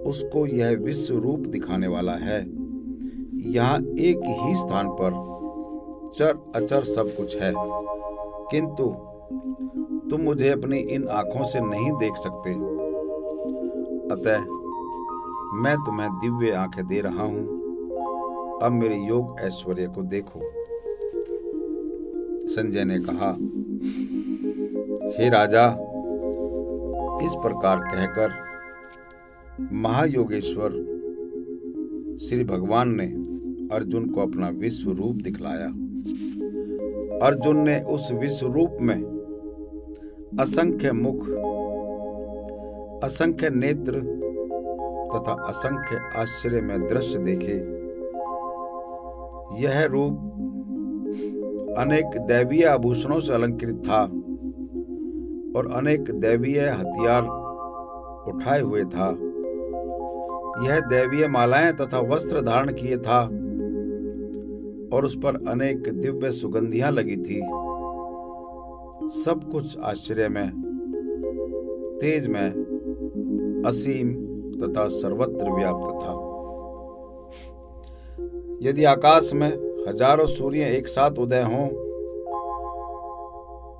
उसको यह विश्व रूप दिखाने वाला है। यहाँ एक ही स्थान पर चर अचर सब कुछ है, किंतु तुम मुझे अपनी इन आंखों से नहीं देख सकते। अतः मैं तुम्हें दिव्य आंखें दे रहा हूं। अब मेरे योग ऐश्वर्य को देखो। संजय ने कहा, हे राजा, इस प्रकार कहकर महायोगेश्वर श्री भगवान ने अर्जुन को अपना विश्व रूप दिखलाया। अर्जुन ने उस विश्व रूप में असंख्य मुख, असंख्य नेत्र तथा असंख्य आश्चर्य में दृश्य देखे। यह रूप अनेक दैवीय आभूषणों से अलंकृत था और अनेक दैवीय हथियार उठाए हुए था। यह दैवीय मालाएं तथा वस्त्र धारण किए था और उस पर अनेक दिव्य सुगंधियां लगी थी। सब कुछ आश्चर्य में, तेज में, असीम तथा सर्वत्र व्याप्त था। यदि आकाश में हजारों सूर्य एक साथ उदय हों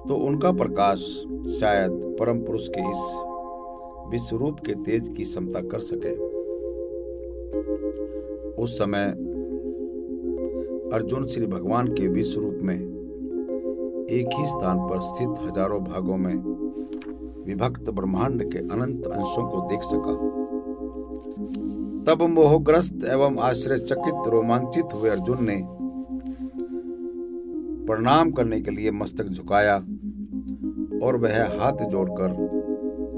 तो उनका प्रकाश शायद परम पुरुष के इस विश्वरूप के तेज की समता कर सके। उस समय अर्जुन श्री भगवान के विश्वरूप में एक ही स्थान पर स्थित हजारों भागों में विभक्त ब्रह्मांड के अनंत अंशों को देख सका। तब मोहग्रस्त एवं आश्चर्यचकित रोमांचित हुए अर्जुन ने प्रणाम करने के लिए मस्तक झुकाया और वह हाथ जोड़कर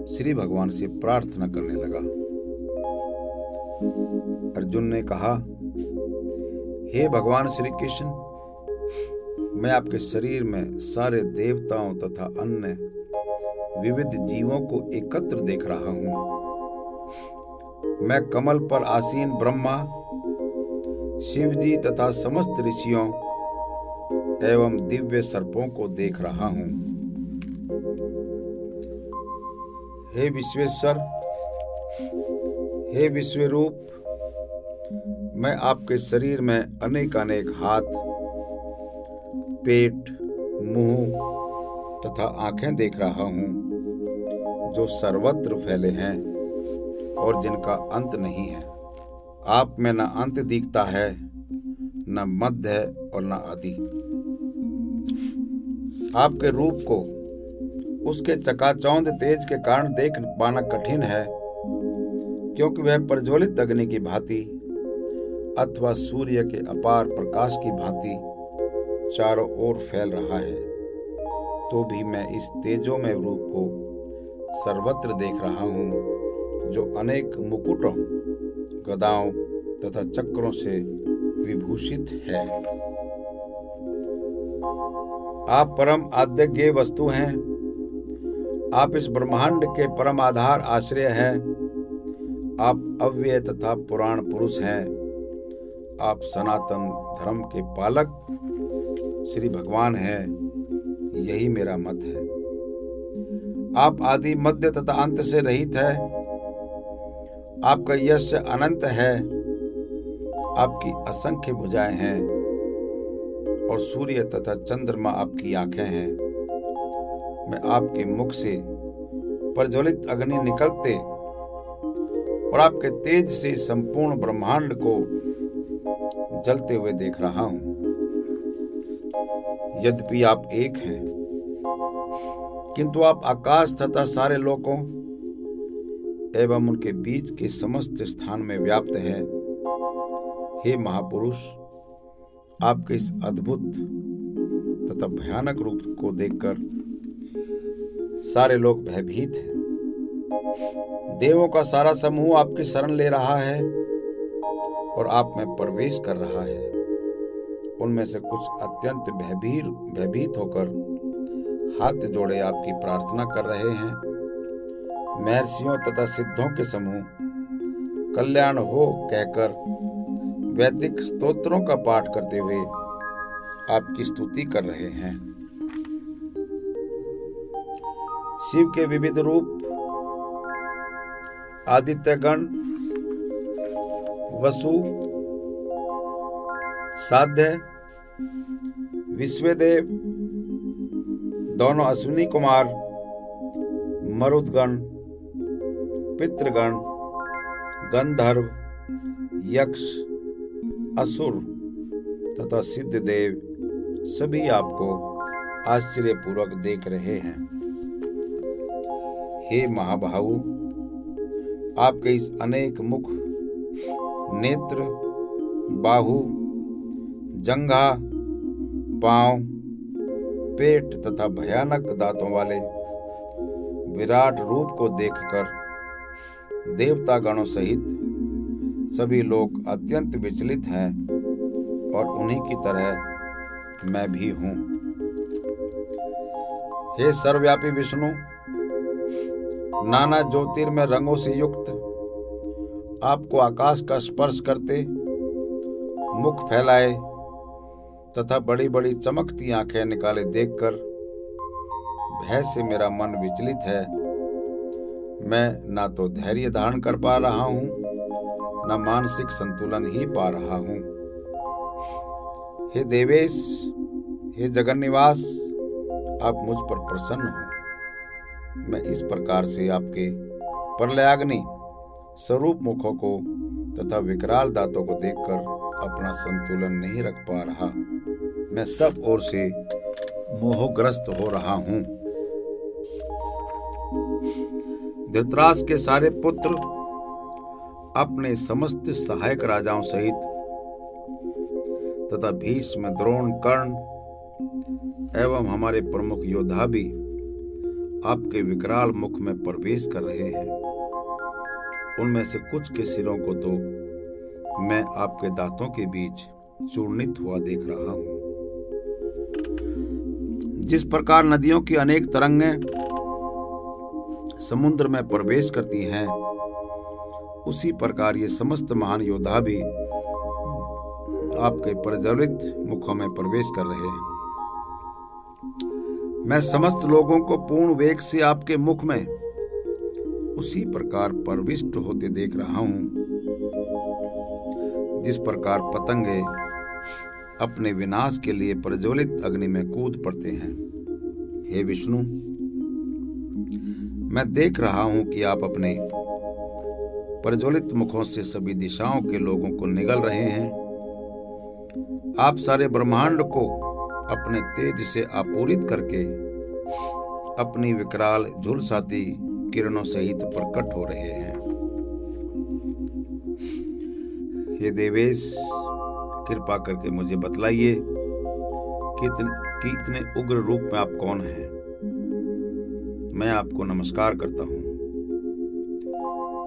श्री भगवान से प्रार्थना करने लगा। अर्जुन ने कहा, हे भगवान श्री कृष्ण, मैं आपके शरीर में सारे देवताओं तथा अन्य विविध जीवों को एकत्र देख रहा हूं। मैं कमल पर आसीन ब्रह्मा, शिवजी तथा समस्त ऋषियों एवं दिव्य सर्पों को देख रहा हूं। हे विश्वेश्वर, हे विश्वरूप, मैं आपके शरीर में अनेक हाथ, पेट, मुंह तथा आंखें देख रहा हूं, जो सर्वत्र फैले हैं और जिनका अंत नहीं है। आप में न अंत दिखता है, न मध्य है और न आदि। आपके रूप को उसके चकाचौंध तेज के कारण देख पाना कठिन है, क्योंकि वह प्रज्वलित अग्नि की भांति अथवा सूर्य के अपार प्रकाश की भांति चारों ओर फैल रहा है, तो भी मैं इस तेजोमय रूप को सर्वत्र देख रहा हूँ, जो अनेक मुकुटों, गदाओं तथा चक्रों से विभूषित है। आप परम आद्यज्ञेय वस्तु हैं। आप इस ब्रह्मांड के परम आधार आश्रय हैं। आप अव्यय तथा पुराण पुरुष हैं। आप सनातन धर्म के पालक श्री भगवान हैं। यही मेरा मत है। आप आदि मध्य तथा अंत से रहित है। आपका यश अनंत है। आपकी असंख्य भुजाएं हैं और सूर्य तथा चंद्रमा आपकी आंखें हैं। मैं आपके मुख से प्रज्वलित अग्नि निकलते और आपके तेज से संपूर्ण ब्रह्मांड को जलते हुए देख रहा हूं। यद्यपि आप एक हैं, किंतु आप आकाश तथा सारे लोकों एवं उनके बीच के समस्त स्थान में व्याप्त हैं। हे महापुरुष, आपके इस अद्भुत तथा भयानक रूप को देखकर सारे लोग भयभीत हैं। देवों का सारा समूह आपकी शरण ले रहा है और आप में प्रवेश कर रहा है। उनमें से कुछ अत्यंत भयभीत होकर हाथ जोड़े आपकी प्रार्थना कर रहे हैं। महर्षियों तथा सिद्धों के समूह कल्याण हो कहकर वैदिक स्तोत्रों का पाठ करते हुए आपकी स्तुति कर रहे हैं। शिव के विविध रूप, आदित्यगण, वसु, साध्य, विश्वदेव, दोनों अश्विनी कुमार, मरुदगण, पितृगण, गंधर्व, यक्ष, असुर तथा सिद्ध देव सभी आपको आश्चर्यपूर्वक देख रहे हैं। हे महाबाहु, आपके इस अनेक मुख, नेत्र, बाहु, जंघा, पांव, पेट तथा भयानक दांतों वाले विराट रूप को देखकर देवता गणों सहित सभी लोग अत्यंत विचलित हैं और उन्हीं की तरह मैं भी हूं। हे सर्वव्यापी विष्णु, नाना ज्योतिर्मय रंगों से युक्त आपको आकाश का स्पर्श करते, मुख फैलाए तथा बड़ी बड़ी चमकती आंखें निकाले देखकर भय से मेरा मन विचलित है। मैं ना तो धैर्य धारण कर पा रहा हूं, न मानसिक संतुलन ही पा रहा हूं। हे देवेश, हे जगन्निवास, आप मुझ पर प्रसन्न हो। मैं इस प्रकार से आपके प्रलयाग्नि स्वरूप मुखों को तथा विकराल दांतों को देखकर अपना संतुलन नहीं रख पा रहा। मैं सब ओर से मोहग्रस्त हो रहा हूं। धृतराष्ट्र के सारे पुत्र अपने समस्त सहायक राजाओं सहित तथा भीष्म, द्रोण, कर्ण एवं हमारे प्रमुख योद्धा भी आपके विकराल मुख में प्रवेश कर रहे हैं। उनमें से कुछ के सिरों को तो मैं आपके दांतों के बीच चूर्णित हुआ देख रहा हूं। जिस प्रकार नदियों की अनेक तरंगें समुद्र में प्रवेश करती हैं, उसी प्रकार ये समस्त महान योद्धा भी आपके प्रज्वलित मुखों में प्रवेश कर रहे हैं। मैं समस्त लोगों को पूर्ण वेग से आपके मुख में उसी प्रकार प्रविष्ट होते देख रहा हूं, जिस प्रकार पतंगे अपने विनाश के लिए प्रज्वलित अग्नि में कूद पड़ते हैं। हे विष्णु, मैं देख रहा हूं कि आप अपने प्रज्वलित मुखों से सभी दिशाओं के लोगों को निगल रहे हैं। आप सारे ब्रह्मांड को अपने तेज से आपूरित करके अपनी विकराल झुलसाती किरणों सहित प्रकट हो रहे हैं। हे देवेश, कृपा करके मुझे बतलाइए कि इतने उग्र रूप में आप कौन हैं। मैं आपको नमस्कार करता हूँ।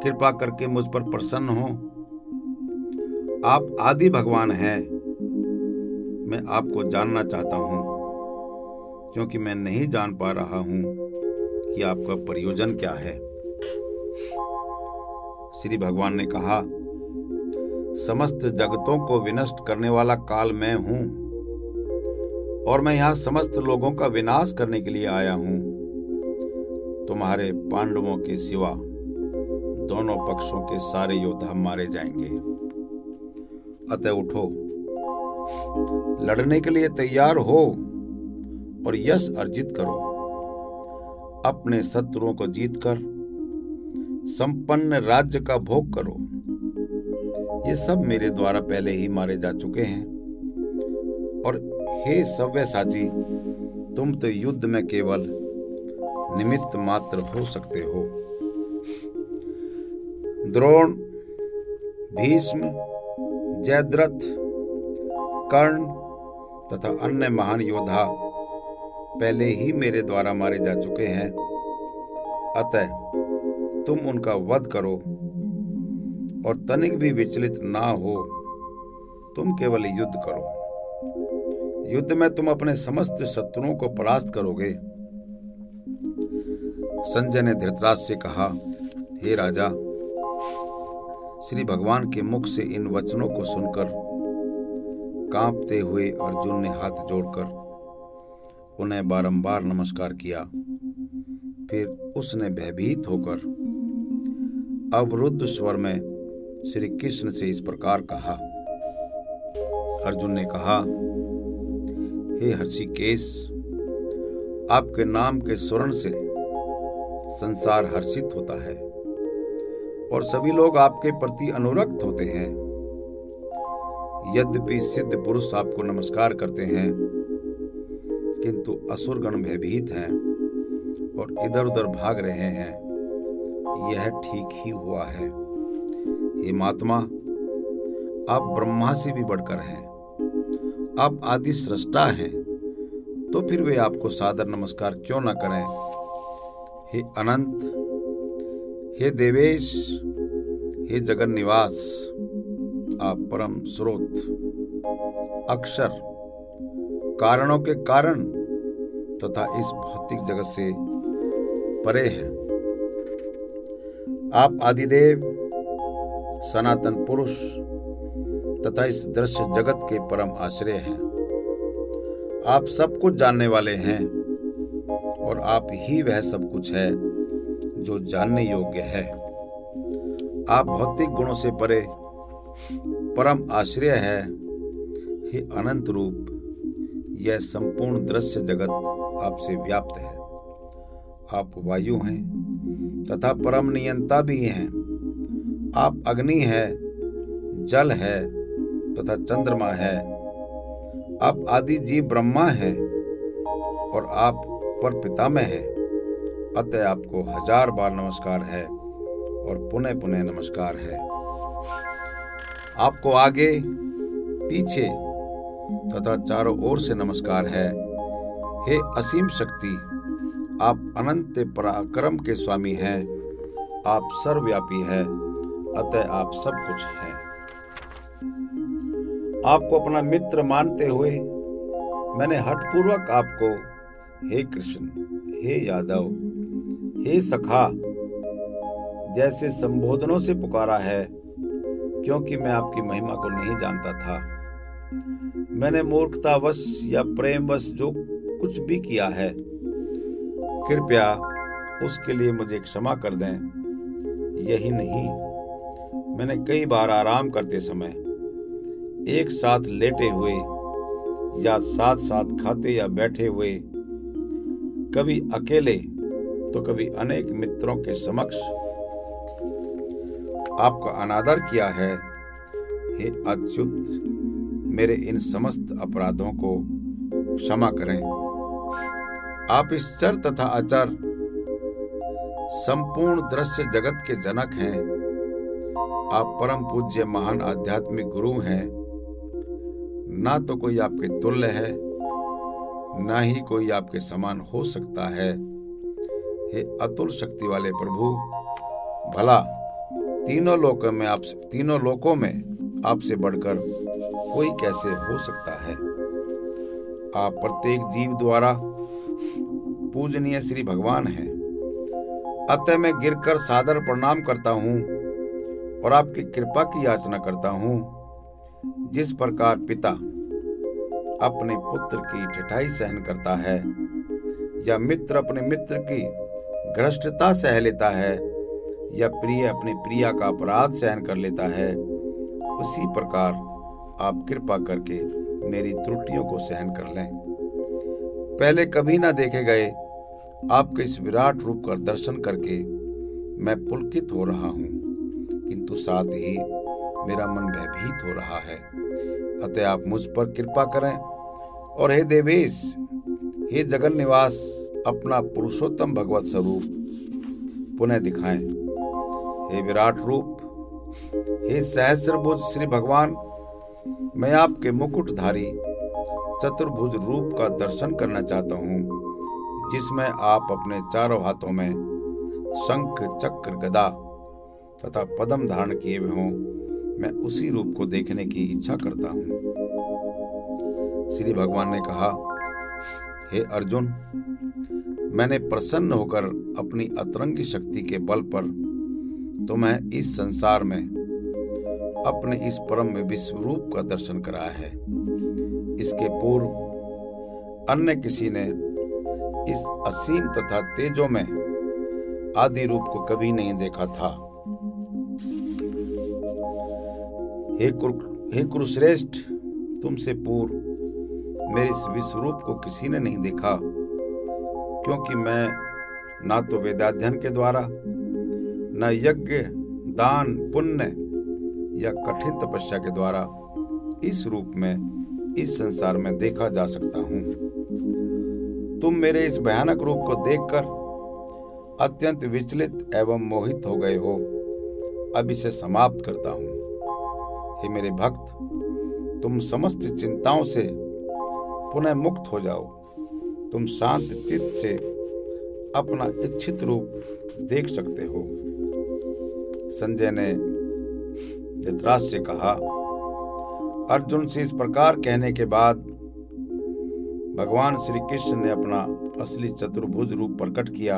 कृपा करके मुझ पर प्रसन्न हो। आप आदि भगवान हैं। मैं आपको जानना चाहता हूँ, क्योंकि मैं नहीं जान पा रहा हूँ कि आपका प्रयोजन क्या है। श्री भगवान ने कहा, समस्त जगतों को विनष्ट करने वाला काल मैं हूँ और मैं यहाँ समस्त लोगों का विनाश करने के लिए आया हूँ। तुम्हारे पांडवों के सिवा दोनों पक्षों के सारे योद्धा मारे जाएंगे। अतः उठो, लड़ने के लिए तैयार हो और यश अर्जित करो। अपने शत्रुओं को जीतकर संपन्न राज्य का भोग करो। ये सब मेरे द्वारा पहले ही मारे जा चुके हैं। और हे सव्यसाची, तुम तो युद्ध में केवल निमित्त मात्र हो सकते हो। द्रोण, भीष्म, जयद्रथ, कर्ण तथा अन्य महान योद्धा पहले ही मेरे द्वारा मारे जा चुके हैं। अतः तुम उनका वध करो और तनिक भी विचलित ना हो। तुम केवल युद्ध करो। युद्ध में तुम अपने समस्त शत्रुओं को परास्त करोगे। संजय ने धृतराष्ट्र से कहा, हे राजा, श्री भगवान के मुख से इन वचनों को सुनकर कांपते हुए अर्जुन ने हाथ जोड़कर उन्हें बारंबार नमस्कार किया। फिर उसने भयभीत होकर अवरुद्ध स्वर में श्री कृष्ण से इस प्रकार कहा। अर्जुन ने कहा, हे हर्षिकेश, आपके नाम के स्वर्ण से संसार हर्षित होता है और सभी लोग आपके प्रति अनुरक्त होते हैं। यद्यपि सिद्ध पुरुष आपको नमस्कार करते हैं, किंतु असुरगण भयभीत हैं और इधर उधर भाग रहे हैं। यह ठीक ही हुआ है। हे महात्मा, आप ब्रह्मा से भी बढ़कर हैं। आप आदि सृष्टा हैं, तो फिर वे आपको सादर नमस्कार क्यों न करें। हे अनंत, हे देवेश, हे जगन निवास, आप परम स्रोत, अक्षर, कारणों के कारण तथा इस भौतिक जगत से परे हैं। आप आदिदेव, सनातन पुरुष तथा इस दृश्य जगत के परम आश्रय हैं। आप सब कुछ जानने वाले हैं और आप ही वह सब कुछ है जो जानने योग्य है। आप भौतिक गुणों से परे परम आश्रय है। हे अनंत रूप, यह संपूर्ण दृश्य जगत आपसे व्याप्त है। आप वायु हैं तथा परम नियंता भी हैं। आप अग्नि है, जल है तथा चंद्रमा है। आप आदि जीव ब्रह्मा है और आप पर पितामह है। अतः आपको 1000 बार नमस्कार है और पुनः पुनः नमस्कार है। आपको आगे, पीछे तथा चारों ओर से नमस्कार है। हे असीम शक्ति, आप अनंत पराक्रम के स्वामी हैं। आप सर्वव्यापी हैं, अतः आप सब कुछ हैं। आपको अपना मित्र मानते हुए मैंने हठपूर्वक आपको हे कृष्ण, हे यादव, हे सखा जैसे संबोधनों से पुकारा है, क्योंकि मैं आपकी महिमा को नहीं जानता था। मैंने मूर्खतावश या प्रेमवश जो कुछ भी किया है, कृपया उसके लिए मुझे क्षमा कर दें। यही नहीं, मैंने कई बार आराम करते समय, एक साथ लेटे हुए या साथ साथ खाते या बैठे हुए, कभी अकेले तो कभी अनेक मित्रों के समक्ष आपका अनादर किया है। हे अच्युत, मेरे इन समस्त अपराधों को क्षमा करें। आप इस चर तथा अचर संपूर्ण दृश्य जगत के जनक हैं। आप परम पूज्य महान आध्यात्मिक गुरु हैं। ना तो कोई आपके तुल्य है, ना ही कोई आपके समान हो सकता है। हे अतुल शक्ति वाले प्रभु, भला तीनों लोकों में आपसे बढ़कर कोई कैसे हो सकता है। आप प्रत्येक जीव द्वारा पूजनीय श्री भगवान हैं। अतः मैं गिरकर सादर प्रणाम करता हूँ और आपकी कृपा की याचना करता हूँ। जिस प्रकार पिता अपने पुत्र की ठिठाई सहन करता है या मित्र अपने मित्र की घृष्टता सह लेता है या प्रिय अपने प्रिया का अपराध सहन कर लेता है, उसी प्रकार आप कृपा करके मेरी त्रुटियों को सहन कर लें। पहले कभी ना देखे गए आपके इस विराट रूप का दर्शन करके मैं पुलकित हो रहा हूँ, किंतु साथ ही मेरा मन भयभीत हो रहा है। अतः आप मुझ पर कृपा करें और हे देवेश, हे जगन निवास, अपना पुरुषोत्तम भगवत स्वरूप पुनः दिखाएं। हे विराट रूप, हे सहस्रभुज श्री भगवान, मैं आपके मुकुटधारी चतुर्भुज रूप का दर्शन करना चाहता हूँ, जिसमें आप अपने चारों हाथों में शंख चक्र गदा तथा पद्म धारण किए हुए हों। मैं उसी रूप को देखने की इच्छा करता हूँ। श्री भगवान ने कहा, हे अर्जुन, मैंने प्रसन्न होकर अपनी अतरंगी शक्ति के बल पर तुम्हें इस संसार में अपने इस परम विश्व रूप का दर्शन कराया है। इसके पूर्व अन्य किसी ने इस असीम तथा तेजो में आदि रूप को कभी नहीं देखा था। हे कुरुश्रेष्ठ, तुमसे पूर्व मेरे इस विश्व रूप को किसी ने नहीं देखा, क्योंकि मैं ना तो वेदाध्ययन के द्वारा, न यज्ञ दान पुण्य या कठिन तपस्या के द्वारा इस रूप में इस संसार में देखा जा सकता हूँ। तुम मेरे इस भयानक रूप को देखकर अत्यंत विचलित एवं मोहित हो गए हो। अब इसे समाप्त करता हूँ। हे मेरे भक्त, तुम समस्त चिंताओं से पुनः मुक्त हो जाओ। तुम शांत चित्त से अपना इच्छित रूप देख सकते हो। संजय ने धृतराष्ट्र से कहा। अर्जुन से इस प्रकार कहने के बाद भगवान श्री कृष्ण ने अपना असली चतुर्भुज रूप प्रकट किया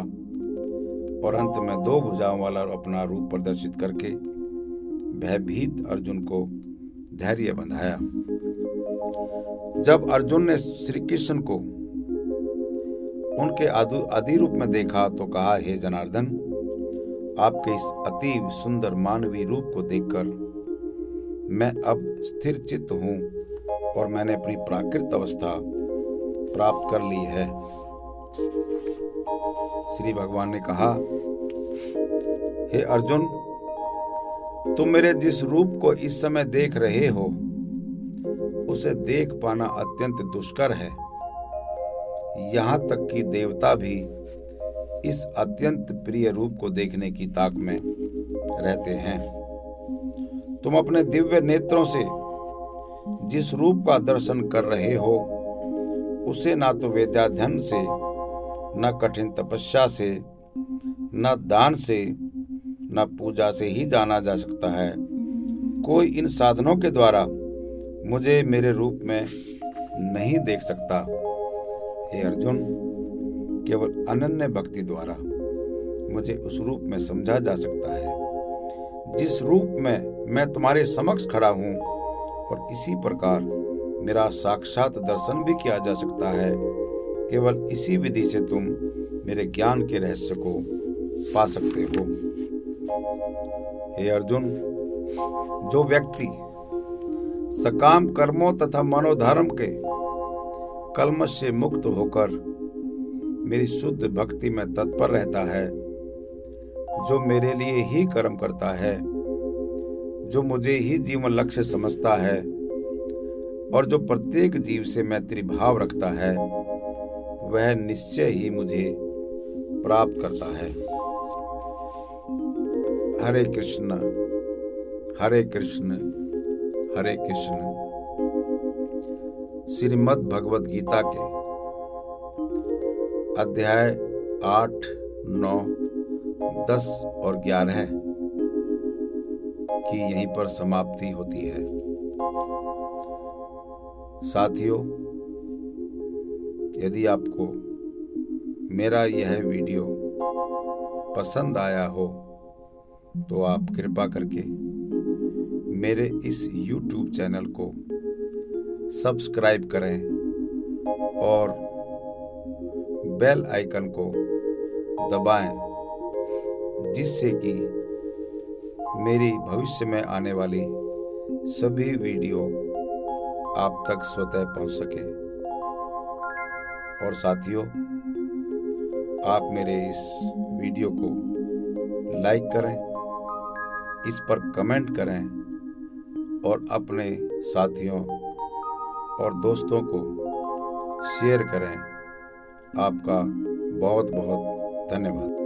और अंत में 2 भुजाओं वाला अपना रूप प्रदर्शित करके भयभीत अर्जुन को धैर्य बंधाया। जब अर्जुन ने श्री कृष्ण को उनके आदि रूप में देखा तो कहा, हे जनार्दन, आपके इस अति सुंदर मानवीय रूप को देखकर मैं अब स्थिर चित्त हूँ और मैंने अपनी प्राकृत अवस्था प्राप्त कर ली है। श्री भगवान ने कहा, हे अर्जुन, तुम मेरे जिस रूप को इस समय देख रहे हो उसे देख पाना अत्यंत दुष्कर है। यहाँ तक कि देवता भी इस अत्यंत प्रिय रूप को देखने की ताक में रहते हैं। तुम अपने दिव्य नेत्रों से जिस रूप का दर्शन कर रहे हो उसे ना तो वेदाध्ययन से, न कठिन तपस्या से, न दान से, न पूजा से ही जाना जा सकता है। कोई इन साधनों के द्वारा मुझे मेरे रूप में नहीं देख सकता। हे अर्जुन, केवल अनन्य भक्ति द्वारा मुझे उस रूप में समझा जा सकता है जिस रूप में मैं तुम्हारे समक्ष खड़ा हूँ, और इसी प्रकार मेरा साक्षात दर्शन भी किया जा सकता है। केवल इसी विधि से तुम मेरे ज्ञान के रहस्य को पा सकते हो। हे अर्जुन, जो व्यक्ति सकाम कर्मों तथा मनोधर्म के कलमश से मुक्त होकर मेरी शुद्ध भक्ति में तत्पर रहता है, जो मेरे लिए ही कर्म करता है, जो मुझे ही जीवन लक्ष्य समझता है और जो प्रत्येक जीव से मैत्री भाव रखता है, वह निश्चय ही मुझे प्राप्त करता है। हरे कृष्ण हरे कृष्ण हरे कृष्ण। श्रीमद् भगवद गीता के अध्याय 8, 9, 10 और 11 की यहीं पर समाप्ति होती है। साथियों, यदि आपको मेरा यह वीडियो पसंद आया हो तो आप कृपा करके मेरे इस YouTube चैनल को सब्सक्राइब करें और बेल आइकन को दबाएं, जिससे कि मेरी भविष्य में आने वाली सभी वीडियो आप तक स्वतः पहुंच सके। और साथियों, आप मेरे इस वीडियो को लाइक करें, इस पर कमेंट करें और अपने साथियों और दोस्तों को शेयर करें। आपका बहुत बहुत धन्यवाद।